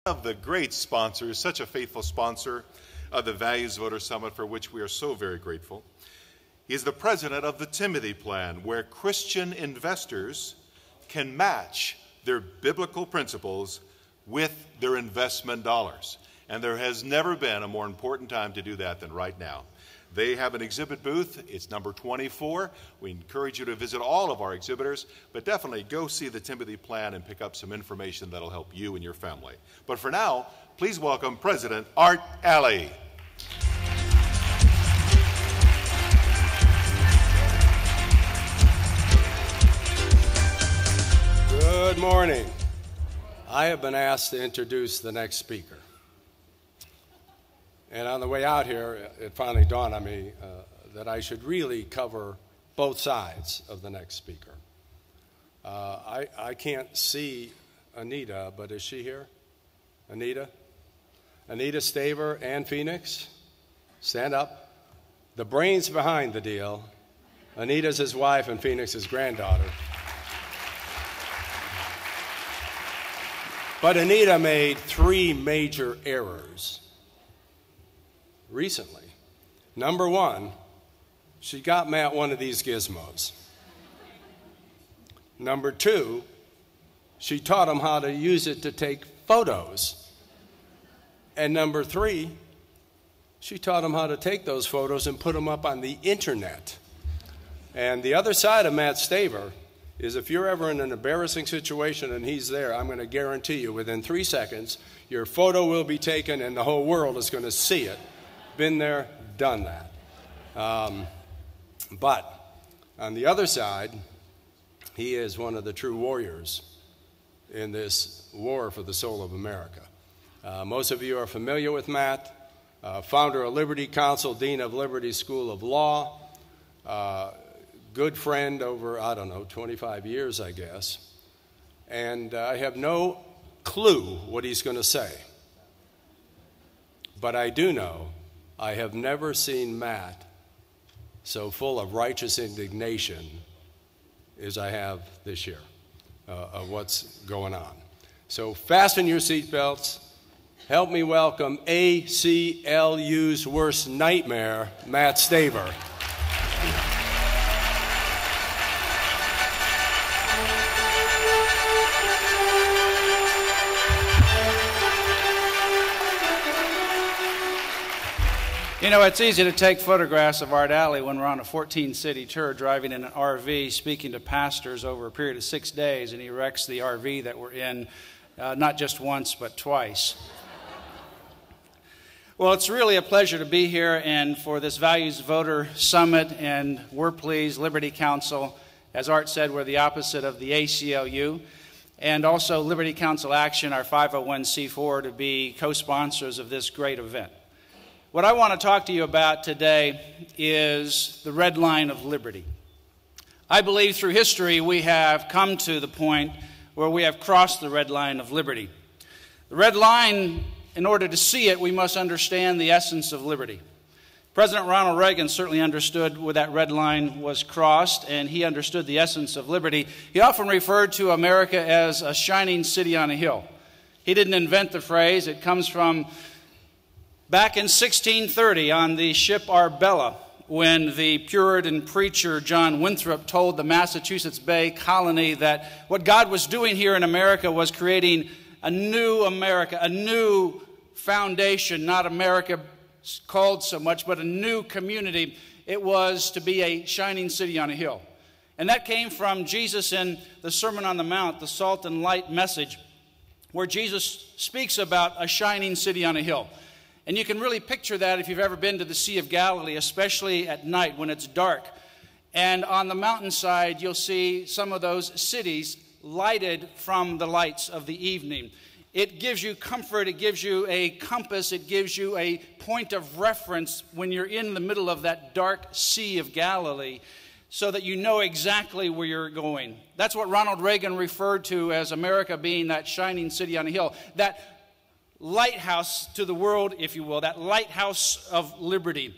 Of the great sponsors, such a faithful sponsor of the Values Voter Summit, for which we are so very grateful. He is the president of the Timothy Plan, where Christian investors can match their biblical principles with their investment dollars. And there has never been a more important time to do that than right now. They have an exhibit booth. It's number 24. We encourage you to visit all of our exhibitors, but definitely go see the Timothy Plan and pick up some information that'll help you and your family. But for now, please welcome President Art Alley. Good morning. I have been asked to introduce the next speaker. And on the way out here, it finally dawned on me that I should really cover both sides of the next speaker. I can't see Anita, but is she here? Anita? Anita, Staver, and Phoenix? Stand up. The brains behind the deal. Anita's his wife and Phoenix his granddaughter. But Anita made 3 major errors recently. Number 1, she got Matt one of these gizmos. Number 2, she taught him how to use it to take photos. And number 3, she taught him how to take those photos and put them up on the internet. And the other side of Matt Staver is if you're ever in an embarrassing situation and he's there, I'm going to guarantee you within 3 seconds, your photo will be taken and the whole world is going to see it. Been there, done that. But on the other side, he is one of the true warriors in this war for the soul of America. Most of you are familiar with Matt, founder of Liberty Counsel, dean of Liberty School of Law, good friend over, 25 years, I guess. And I have no clue what he's going to say. But I do know I have never seen Matt so full of righteous indignation as I have this year of what's going on. So fasten your seatbelts. Help me welcome ACLU's worst nightmare, Matt Staver. You know, it's easy to take photographs of Art Alley when we're on a 14-city tour driving in an RV, speaking to pastors over a period of 6 days, and he wrecks the RV that we're in not just once, but twice. Well, it's really a pleasure to be here and for this Values Voter Summit, and we're pleased, Liberty Counsel, as Art said, we're the opposite of the ACLU, and also Liberty Counsel Action, our 501c4, to be co-sponsors of this great event. What I want to talk to you about today is the red line of liberty. I believe through history we have come to the point where we have crossed the red line of liberty. The red line, in order to see it, we must understand the essence of liberty. President Ronald Reagan certainly understood where that red line was crossed, and he understood the essence of liberty. He often referred to America as a shining city on a hill. He didn't invent the phrase. It comes from back in 1630 on the ship Arbella, when the Puritan preacher John Winthrop told the Massachusetts Bay Colony that what God was doing here in America was creating a new America, a new foundation, not America called so much, but a new community. It was to be a shining city on a hill. And that came from Jesus in the Sermon on the Mount, the salt and light message, where Jesus speaks about a shining city on a hill. And you can really picture that if you've ever been to the Sea of Galilee, especially at night when it's dark. And on the mountainside, you'll see some of those cities lighted from the lights of the evening. It gives you comfort, it gives you a compass, it gives you a point of reference when you're in the middle of that dark Sea of Galilee, so that you know exactly where you're going. That's what Ronald Reagan referred to as America being that shining city on a hill, that lighthouse to the world, if you will, that lighthouse of liberty.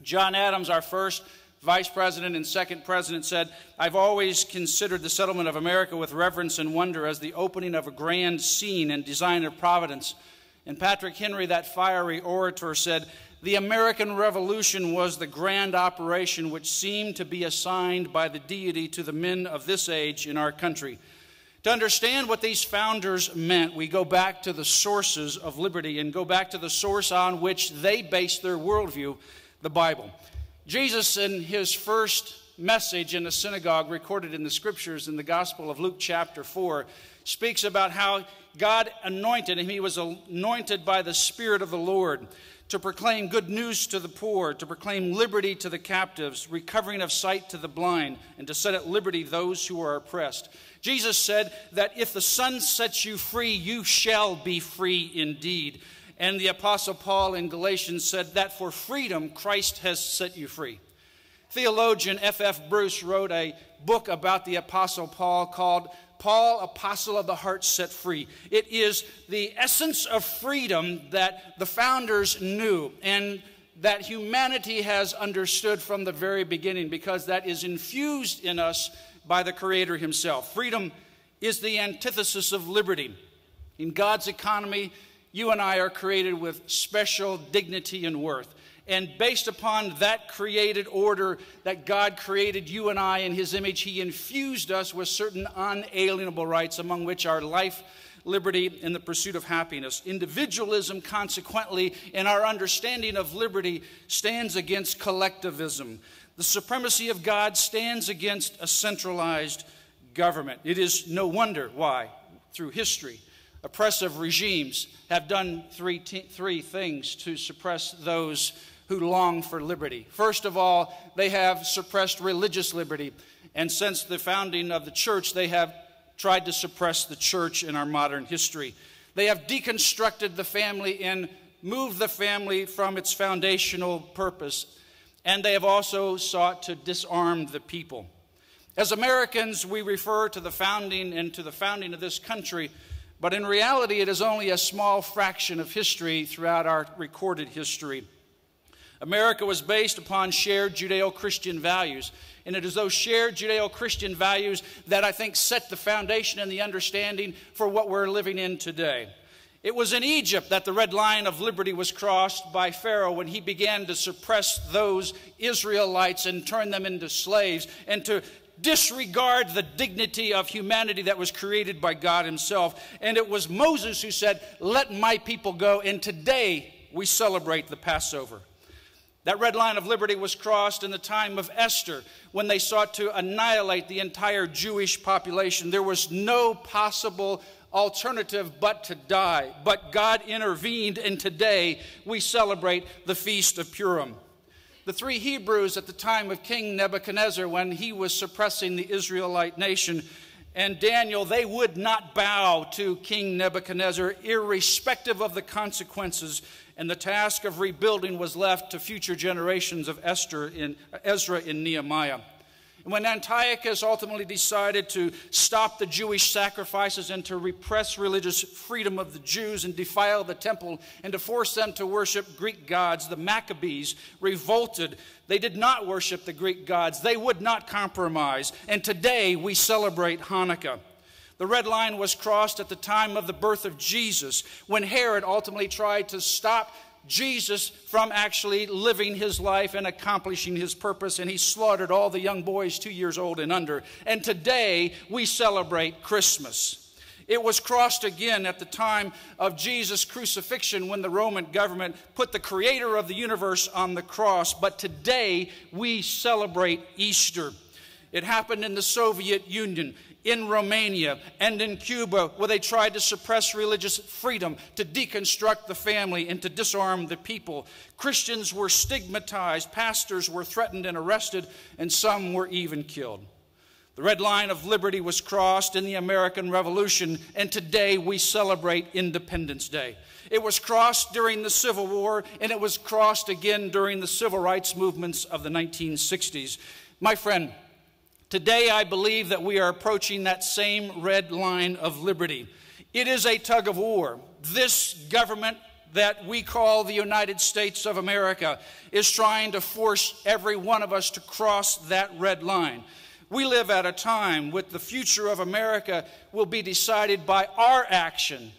John Adams, our first vice president and second president, said, "I've always considered the settlement of America with reverence and wonder as the opening of a grand scene and design of providence." And Patrick Henry, that fiery orator, said, "The American Revolution was the grand operation which seemed to be assigned by the deity to the men of this age in our country." To understand what these founders meant, we go back to the sources of liberty and go back to the source on which they based their worldview, the Bible. Jesus, in his first message in the synagogue recorded in the scriptures in the Gospel of Luke chapter 4, speaks about how God anointed him. He was anointed by the Spirit of the Lord to proclaim good news to the poor, to proclaim liberty to the captives, recovering of sight to the blind, and to set at liberty those who are oppressed. Jesus said that if the Son sets you free, you shall be free indeed. And the Apostle Paul in Galatians said that for freedom, Christ has set you free. Theologian F.F. Bruce wrote a book about the Apostle Paul called Paul, Apostle of the Heart Set Free. It is the essence of freedom that the founders knew and that humanity has understood from the very beginning, because that is infused in us by the Creator himself. Freedom is the antithesis of liberty. In God's economy, you and I are created with special dignity and worth. And based upon that created order that God created you and I in his image, he infused us with certain unalienable rights, among which are life, liberty, and the pursuit of happiness. Individualism, consequently, in our understanding of liberty, stands against collectivism. The supremacy of God stands against a centralized government. It is no wonder why, through history, oppressive regimes have done three things to suppress those who long for liberty. First of all, they have suppressed religious liberty. And since the founding of the church, they have tried to suppress the church in our modern history. They have deconstructed the family and moved the family from its foundational purpose. And they have also sought to disarm the people. As Americans, we refer to the founding and to the founding of this country, but in reality, it is only a small fraction of history throughout our recorded history. America was based upon shared Judeo-Christian values, and it is those shared Judeo-Christian values that I think set the foundation and the understanding for what we're living in today. It was in Egypt that the red line of liberty was crossed by Pharaoh when he began to suppress those Israelites and turn them into slaves and to disregard the dignity of humanity that was created by God himself. And it was Moses who said, "Let my people go," and today we celebrate the Passover. That red line of liberty was crossed in the time of Esther when they sought to annihilate the entire Jewish population. There was no possible alternative but to die. But God intervened, and today we celebrate the Feast of Purim. The three Hebrews at the time of King Nebuchadnezzar, when he was suppressing the Israelite nation, and Daniel, they would not bow to King Nebuchadnezzar, irrespective of the consequences, and the task of rebuilding was left to future generations of Ezra and Nehemiah. And when Antiochus ultimately decided to stop the Jewish sacrifices and to repress religious freedom of the Jews and defile the temple and to force them to worship Greek gods, the Maccabees revolted. They did not worship the Greek gods. They would not compromise. And today we celebrate Hanukkah. The red line was crossed at the time of the birth of Jesus, when Herod ultimately tried to stop Jesus from actually living his life and accomplishing his purpose, and he slaughtered all the young boys 2 years old and under. And today we celebrate Christmas. It was crossed again at the time of Jesus' crucifixion when the Roman government put the creator of the universe on the cross. But today we celebrate Easter. It happened in the Soviet Union, in Romania, and in Cuba, where they tried to suppress religious freedom, to deconstruct the family, and to disarm the people. Christians were stigmatized, pastors were threatened and arrested, and some were even killed. The red line of liberty was crossed in the American Revolution, and today we celebrate Independence Day. It was crossed during the Civil War, and it was crossed again during the civil rights movements of the 1960s. My friend, today I believe that we are approaching that same red line of liberty. It is a tug of war. This government, that we call the United States of America is trying to force every one of us to cross that red line. We live at a time when the future of America will be decided by our action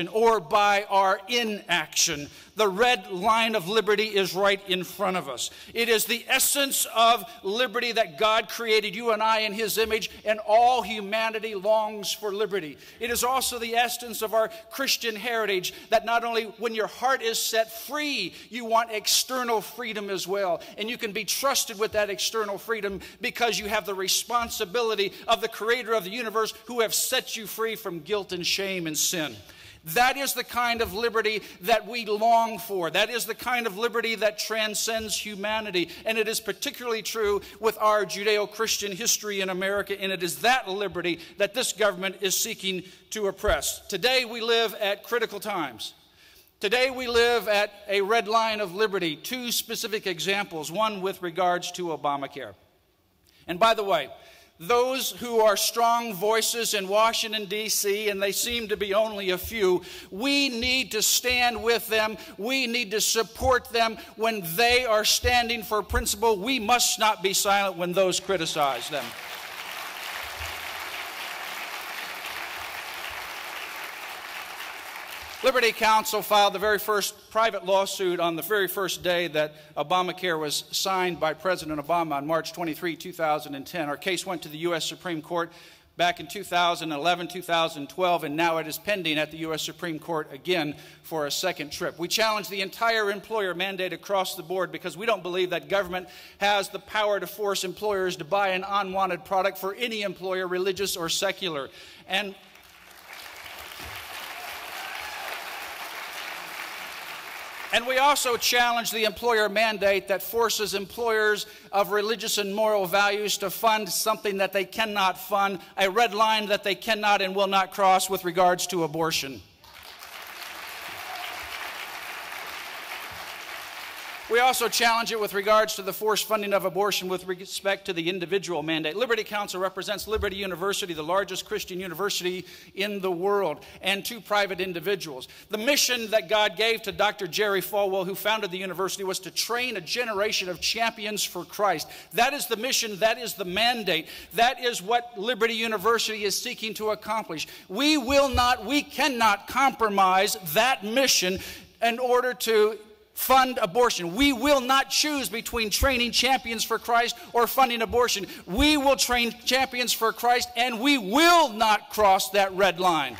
or by our inaction. The red line of liberty is right in front of us. It is the essence of liberty that God created you and I in His image, and all humanity longs for liberty. It is also the essence of our Christian heritage that not only when your heart is set free, you want external freedom as well. And you can be trusted with that external freedom because you have the responsibility of the Creator of the universe who have set you free from guilt and shame and sin. That is the kind of liberty that we long for. That is the kind of liberty that transcends humanity. And it is particularly true with our Judeo-Christian history in America. And it is that liberty that this government is seeking to oppress. Today we live at critical times. Today we live at a red line of liberty. Two specific examples, one with regards to Obamacare. And by the way, those who are strong voices in Washington, D.C., and they seem to be only a few, we need to stand with them. We need to support them when they are standing for principle. We must not be silent when those criticize them. Liberty Counsel filed the very first private lawsuit on the very first day that Obamacare was signed by President Obama on March 23, 2010. Our case went to the U.S. Supreme Court back in 2011, 2012, and now it is pending at the U.S. Supreme Court again for a second trip. We challenge the entire employer mandate across the board because we don't believe that government has the power to force employers to buy an unwanted product for any employer, religious or secular. And we also challenge the employer mandate that forces employers of religious and moral values to fund something that they cannot fund, a red line that they cannot and will not cross with regards to abortion. We also challenge it with regards to the forced funding of abortion with respect to the individual mandate. Liberty Counsel represents Liberty University, the largest Christian university in the world, and two private individuals. The mission that God gave to Dr. Jerry Falwell, who founded the university, was to train a generation of champions for Christ. That is the mission. That is the mandate. That is what Liberty University is seeking to accomplish. We cannot compromise that mission in order to fund abortion. We will not choose between training champions for Christ or funding abortion. We will train champions for Christ, and we will not cross that red line.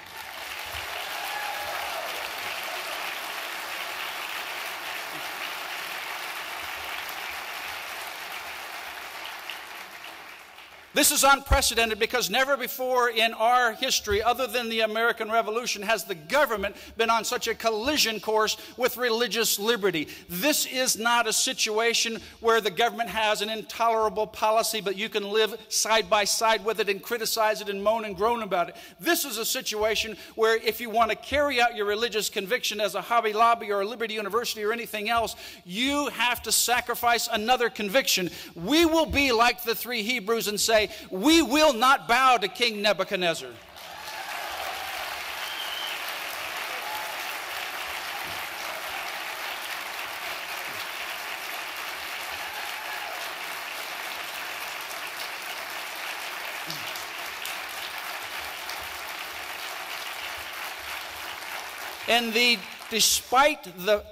This is unprecedented because never before in our history, other than the American Revolution, has the government been on such a collision course with religious liberty. This is not a situation where the government has an intolerable policy, but you can live side by side with it and criticize it and moan and groan about it. This is a situation where if you want to carry out your religious conviction as a Hobby Lobby or a Liberty University or anything else, you have to sacrifice another conviction. We will be like the three Hebrews and say, we will not bow to King Nebuchadnezzar. And despite the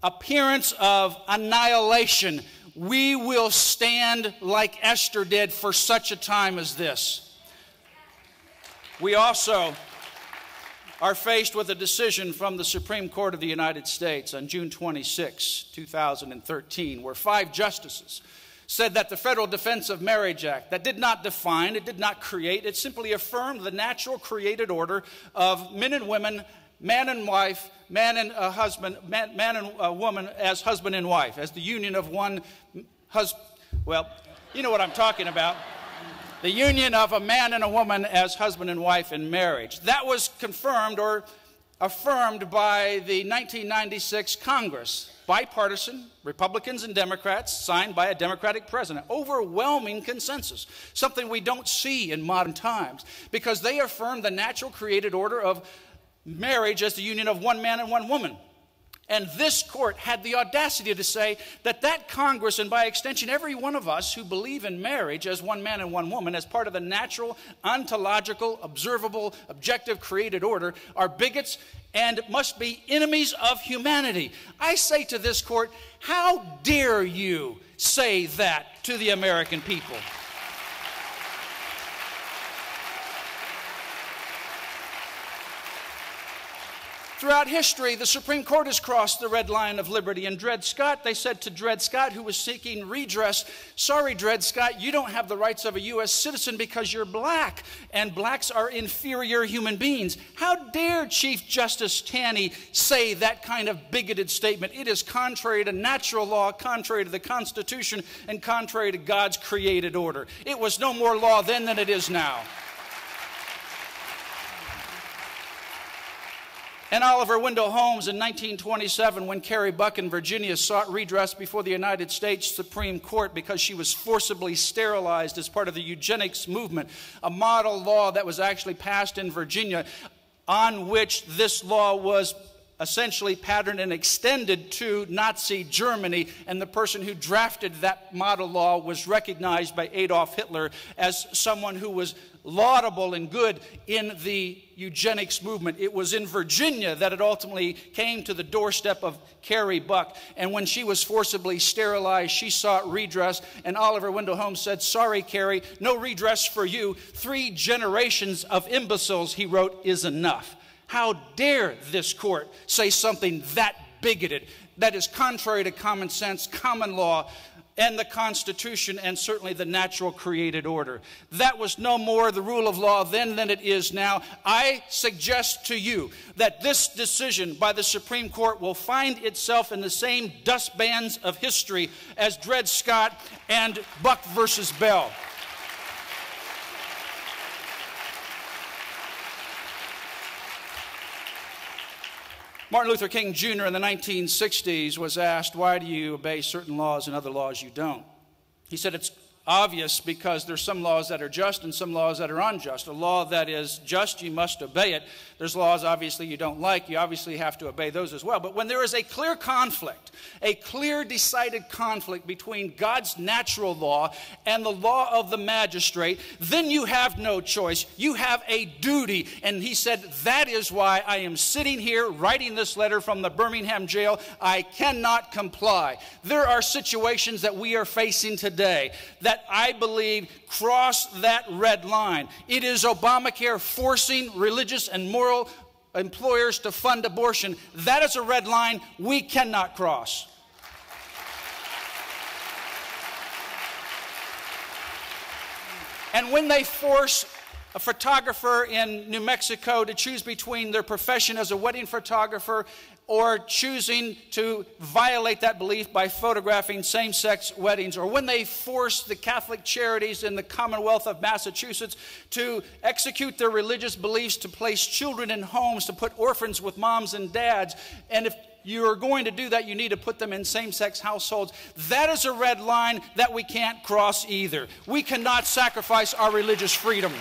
appearance of annihilation, we will stand like Esther did for such a time as this. We also are faced with a decision from the Supreme Court of the United States on June 26, 2013, where 5 justices said that the Federal Defense of Marriage Act, that did not define, it did not create, it simply affirmed the natural created order of men and women, man and wife, man and a husband, man and a woman as husband and wife, as the union of one husband. Well, you know what I'm talking about. The union of a man and a woman as husband and wife in marriage. That was confirmed or affirmed by the 1996 Congress. Bipartisan, Republicans and Democrats, signed by a Democratic president. Overwhelming consensus. Something we don't see in modern times. Because they affirmed the natural created order of marriage as the union of one man and one woman. And this court had the audacity to say that Congress, and by extension every one of us who believe in marriage as one man and one woman as part of the natural, ontological, observable, objective, created order, are bigots and must be enemies of humanity. I say to this court, how dare you say that to the American people? Throughout history, the Supreme Court has crossed the red line of liberty. And Dred Scott, they said to Dred Scott, who was seeking redress, sorry, Dred Scott, you don't have the rights of a U.S. citizen because you're black, and blacks are inferior human beings. How dare Chief Justice Taney say that kind of bigoted statement? It is contrary to natural law, contrary to the Constitution, and contrary to God's created order. It was no more law then than it is now. And Oliver Wendell Holmes in 1927, when Carrie Buck in Virginia sought redress before the United States Supreme Court because she was forcibly sterilized as part of the eugenics movement, a model law that was actually passed in Virginia on which this law was essentially patterned and extended to Nazi Germany, and the person who drafted that model law was recognized by Adolf Hitler as someone who was laudable and good in the eugenics movement. It was in Virginia that it ultimately came to the doorstep of Carrie Buck, and when she was forcibly sterilized, she sought redress, and Oliver Wendell Holmes said, sorry, Carrie, no redress for you. 3 generations of imbeciles, he wrote, is enough. How dare this court say something that bigoted, that is contrary to common sense, common law, and the Constitution, and certainly the natural created order. That was no more the rule of law then than it is now. I suggest to you that this decision by the Supreme Court will find itself in the same dustbands of history as Dred Scott and Buck versus Bell. Martin Luther King Jr. in the 1960s was asked, why do you obey certain laws and other laws you don't? He said, it's obvious because there's some laws that are just and some laws that are unjust. A law that is just, you must obey it. There's laws, obviously, you don't like. You obviously have to obey those as well. But when there is a clear conflict, a clear decided conflict between God's natural law and the law of the magistrate, then you have no choice. You have a duty. And he said, that is why I am sitting here writing this letter from the Birmingham jail. I cannot comply. There are situations that we are facing today that I believe cross that red line. It is Obamacare forcing religious and moral employers to fund abortion. That is a red line we cannot cross. And when they force a photographer in New Mexico to choose between their profession as a wedding photographer or choosing to violate that belief by photographing same-sex weddings, or when they force the Catholic charities in the Commonwealth of Massachusetts to execute their religious beliefs to place children in homes, to put orphans with moms and dads, and if you are going to do that, you need to put them in same-sex households. That is a red line that we can't cross either. We cannot sacrifice our religious freedom.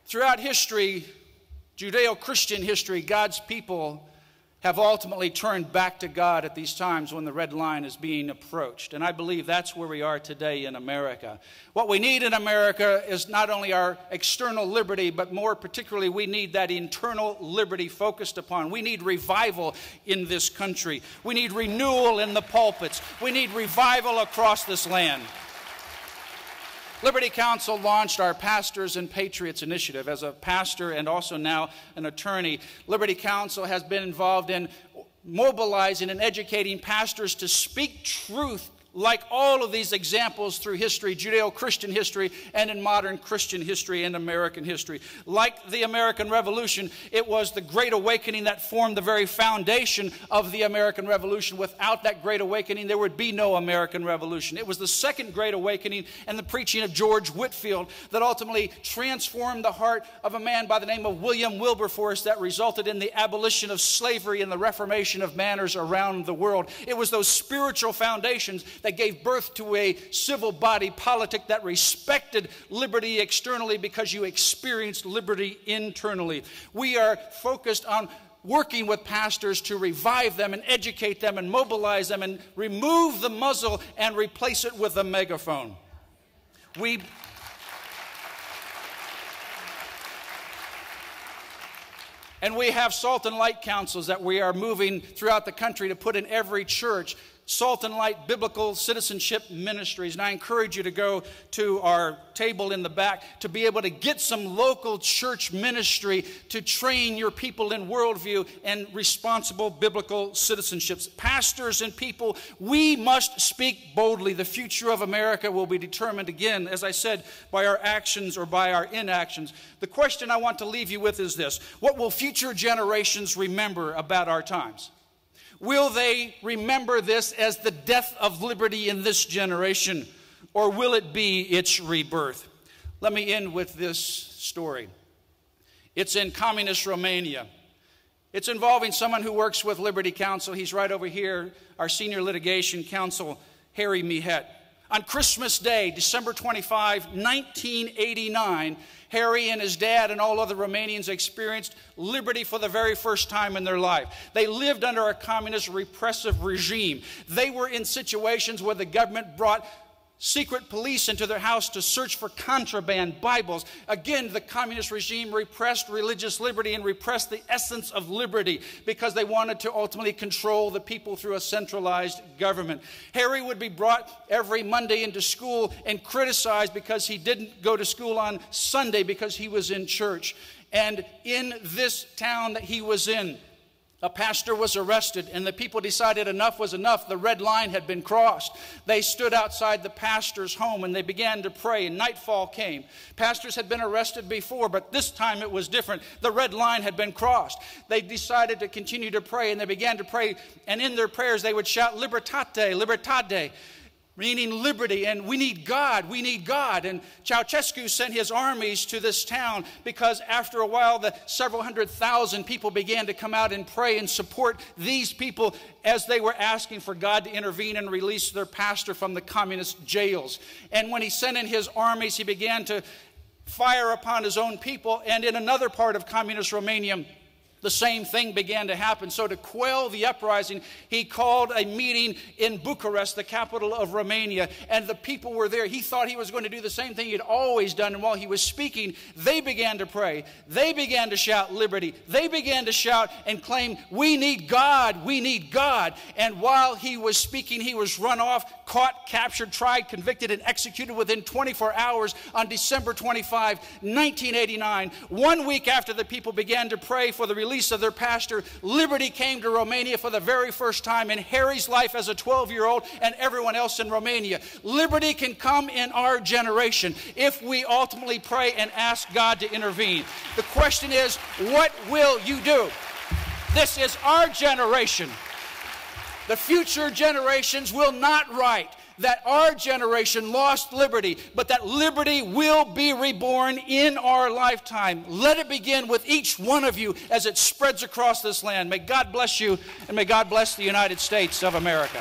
Throughout history, Judeo-Christian history, God's people have ultimately turned back to God at these times when the red line is being approached. And I believe that's where we are today in America. What we need in America is not only our external liberty, but more particularly we need that internal liberty focused upon. We need revival in this country. We need renewal in the pulpits. We need revival across this land. Liberty Counsel launched our Pastors and Patriots initiative. As a pastor and also now an attorney, Liberty Counsel has been involved in mobilizing and educating pastors to speak truth like all of these examples through history, Judeo-Christian history, and in modern Christian history and American history. Like the American Revolution, it was the Great Awakening that formed the very foundation of the American Revolution. Without that Great Awakening, there would be no American Revolution. It was the Second Great Awakening and the preaching of George Whitefield that ultimately transformed the heart of a man by the name of William Wilberforce that resulted in the abolition of slavery and the reformation of manners around the world. It was those spiritual foundations that gave birth to a civil body politic that respected liberty externally because you experienced liberty internally. We are focused on working with pastors to revive them and educate them and mobilize them and remove the muzzle and replace it with a megaphone. And we have salt and light councils that we are moving throughout the country to put in every church. Salt and Light Biblical Citizenship Ministries. And I encourage you to go to our table in the back to be able to get some local church ministry to train your people in worldview and responsible biblical citizenships. Pastors and people, we must speak boldly. The future of America will be determined again, as I said, by our actions or by our inactions. The question I want to leave you with is this: what will future generations remember about our times? Will they remember this as the death of liberty in this generation, or will it be its rebirth? Let me end with this story. It's in communist Romania. It's involving someone who works with Liberty Counsel. He's right over here, our senior litigation counsel, Harry Mihet. On Christmas Day, December 25, 1989, Harry and his dad and all other Romanians experienced liberty for the very first time in their life. They lived under a communist repressive regime. They were in situations where the government brought secret police into their house to search for contraband Bibles. Again, the communist regime repressed religious liberty and repressed the essence of liberty because they wanted to ultimately control the people through a centralized government. Harry would be brought every Monday into school and criticized because he didn't go to school on Sunday because he was in church. And in this town that he was in, a pastor was arrested, and the people decided enough was enough. The red line had been crossed. They stood outside the pastor's home, and they began to pray, and nightfall came. Pastors had been arrested before, but this time it was different. The red line had been crossed. They decided to continue to pray, and they began to pray, and in their prayers they would shout, "Libertate, libertate," meaning liberty, and we need God, we need God. And Ceausescu sent his armies to this town because after a while the several 100,000 people began to come out and pray and support these people as they were asking for God to intervene and release their pastor from the communist jails. And when he sent in his armies, he began to fire upon his own people, and in another part of communist Romania, the same thing began to happen. So to quell the uprising, he called a meeting in Bucharest, the capital of Romania, and the people were there. He thought he was going to do the same thing he'd always done, and while he was speaking, they began to pray. They began to shout liberty. They began to shout and claim, "We need God, we need God." And while he was speaking, he was run off, caught, captured, tried, convicted, and executed within 24 hours on December 25, 1989. 1 week after the people began to pray for the release of their pastor, liberty came to Romania for the very first time in Harry's life as a 12-year-old and everyone else in Romania. Liberty can come in our generation if we ultimately pray and ask God to intervene. The question is, what will you do? This is our generation. The future generations will not write that our generation lost liberty, but that liberty will be reborn in our lifetime. Let it begin with each one of you as it spreads across this land. May God bless you, and may God bless the United States of America.